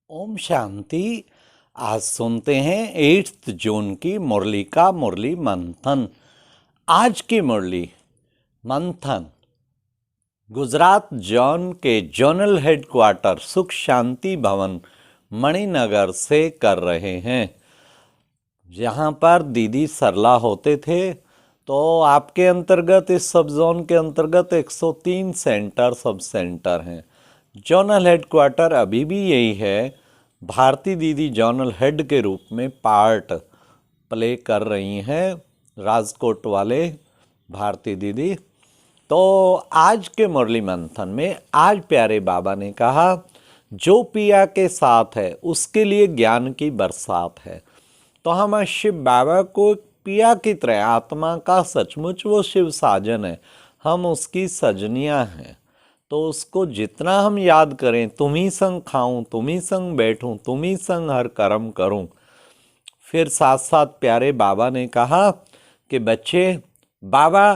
ओम शांति। आज सुनते हैं 8 जून की मुरली का मुरली मंथन। आज की मुरली मंथन गुजरात जोन के जोनल हेडक्वार्टर सुख शांति भवन मणिनगर से कर रहे हैं। यहाँ पर दीदी सरला होते थे तो आपके अंतर्गत इस सब जोन के अंतर्गत 103 सेंटर सब सेंटर हैं। जोनल हेडक्वार्टर अभी भी यही है। भारती दीदी जोनल हेड के रूप में पार्ट प्ले कर रही हैं, राजकोट वाले भारती दीदी। तो आज के मुरली मंथन में आज प्यारे बाबा ने कहा, जो पिया के साथ है उसके लिए ज्ञान की बरसात है। तो हम शिव बाबा को पिया की तरह, आत्मा का सचमुच वो शिव साजन है, हम उसकी सजनियां हैं। तो उसको जितना हम याद करें, तुम ही संग खाऊं, तुम ही संग बैठूं, तुम ही संग हर कर्म करूं। फिर साथ साथ प्यारे बाबा ने कहा कि बच्चे, बाबा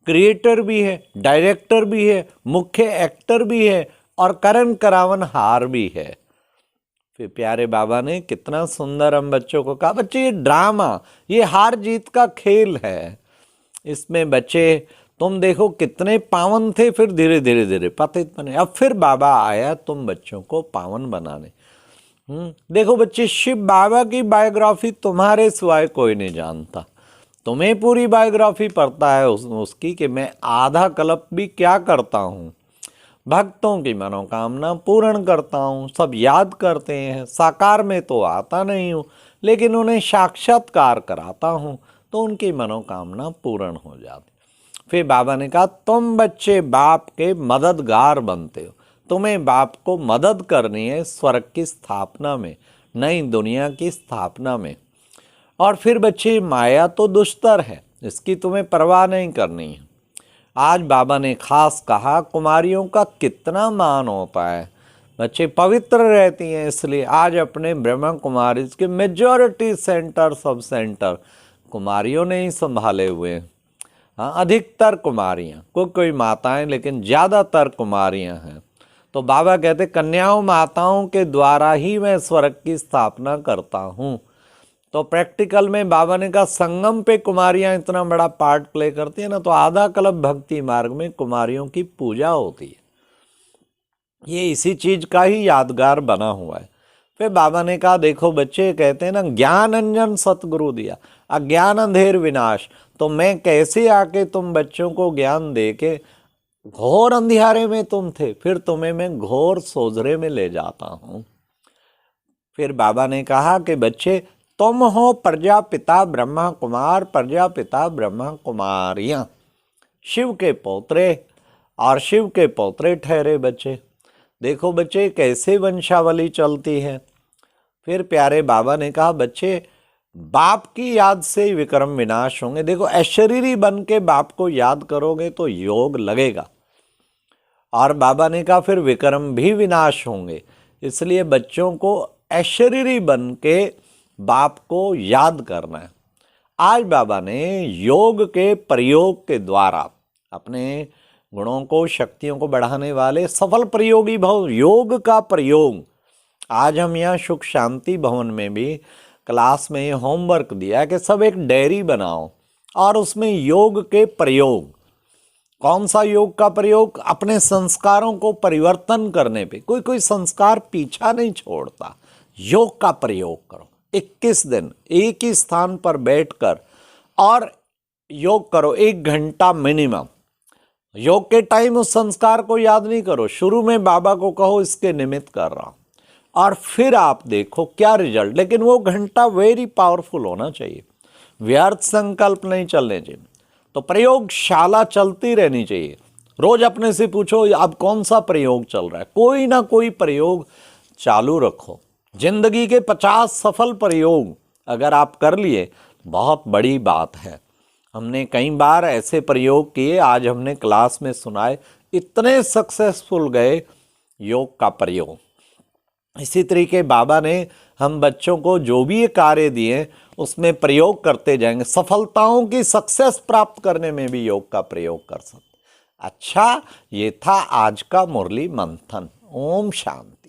क्रिएटर भी है, डायरेक्टर भी है, मुख्य एक्टर भी है और करण करावन हार भी है। फिर प्यारे बाबा ने कितना सुंदर हम बच्चों को कहा, बच्चे ये ड्रामा, ये हार जीत का खेल है। इसमें बच्चे तुम देखो कितने पावन थे, फिर धीरे धीरे धीरे पतित बने। अब फिर बाबा आया तुम बच्चों को पावन बनाने। देखो बच्चे, शिव बाबा की बायोग्राफी तुम्हारे सिवाय कोई नहीं जानता। तुम्हें पूरी बायोग्राफी पढ़ता है उसकी कि मैं आधा कल्प भी क्या करता हूँ, भक्तों की मनोकामना पूर्ण करता हूँ। सब याद करते हैं, साकार में तो आता नहीं हूँ, लेकिन उन्हें साक्षात्कार कराता हूँ तो उनकी मनोकामना पूर्ण हो जाती। फिर बाबा ने कहा, तुम बच्चे बाप के मददगार बनते हो, तुम्हें बाप को मदद करनी है स्वर्ग की स्थापना में, नई दुनिया की स्थापना में। और फिर बच्चे, माया तो दुष्टर है, इसकी तुम्हें परवाह नहीं करनी है। आज बाबा ने खास कहा, कुमारियों का कितना मान होता है, बच्चे पवित्र रहती हैं, इसलिए आज अपने ब्रह्मा कुमारी के मेजॉरिटी सेंटर सब सेंटर कुमारियों ने ही संभाले हुए हैं। हाँ, अधिकतर कुमारियाँ, कोई माताएं, लेकिन ज़्यादातर कुमारियाँ हैं। तो बाबा कहते, कन्याओं माताओं के द्वारा ही मैं स्वर्ग की स्थापना करता हूँ। तो प्रैक्टिकल में बाबा ने कहा, संगम पे कुमारियाँ इतना बड़ा पार्ट प्ले करती है ना, तो आधा कल्प भक्ति मार्ग में कुमारियों की पूजा होती है। ये इसी चीज का ही यादगार बना हुआ है। फिर बाबा ने कहा, देखो बच्चे, कहते हैं ना, ज्ञान अंजन सतगुरु दिया, अज्ञान अंधेर विनाश। तो मैं कैसे आके तुम बच्चों को ज्ञान दे के, घोर अंधियारे में तुम थे, फिर तुम्हें मैं घोर सोजरे में ले जाता हूं। फिर बाबा ने कहा कि बच्चे, तुम हो प्रजापिता ब्रह्मा कुमार, प्रजापिता ब्रह्मा कुमारियां, शिव के पौत्रे और शिव के पौत्रे ठहरे बच्चे। देखो बच्चे, कैसे वंशावली चलती है। फिर प्यारे बाबा ने कहा, बच्चे बाप की याद से विक्रम विनाश होंगे। देखो, अशरीरी बन के बाप को याद करोगे तो योग लगेगा। और बाबा ने कहा, फिर विक्रम भी विनाश होंगे, इसलिए बच्चों को अशरीरी बन के बाप को याद करना है। आज बाबा ने योग के प्रयोग के द्वारा अपने गुणों को, शक्तियों को बढ़ाने वाले सफल प्रयोगी भव, योग का प्रयोग। आज हम यहाँ सुख शांति भवन में भी क्लास में होमवर्क दिया कि सब एक डायरी बनाओ और उसमें योग के प्रयोग। कौन सा योग का प्रयोग? अपने संस्कारों को परिवर्तन करने पे। कोई संस्कार पीछा नहीं छोड़ता। योग का प्रयोग करो, 21 दिन एक ही स्थान पर बैठकर और योग करो, 1 घंटा मिनिमम। योग के टाइम उस संस्कार को याद नहीं करो, शुरू में बाबा को कहो इसके निमित्त कर रहा हूं, और फिर आप देखो क्या रिजल्ट। लेकिन वो घंटा वेरी पावरफुल होना चाहिए, व्यर्थ संकल्प नहीं चलने चाहिए। तो प्रयोगशाला चलती रहनी चाहिए। रोज अपने से पूछो, अब कौन सा प्रयोग चल रहा है। कोई ना कोई प्रयोग चालू रखो। जिंदगी के 50 सफल प्रयोग अगर आप कर लिए, बहुत बड़ी बात है। हमने कई बार ऐसे प्रयोग किए, आज हमने क्लास में सुनाए, इतने सक्सेसफुल गए योग का प्रयोग। इसी तरीके बाबा ने हम बच्चों को जो भी ये कार्य दिए उसमें प्रयोग करते जाएंगे। सफलताओं की सक्सेस प्राप्त करने में भी योग का प्रयोग कर सकते। अच्छा, ये था आज का मुरली मंथन। ओम शांति।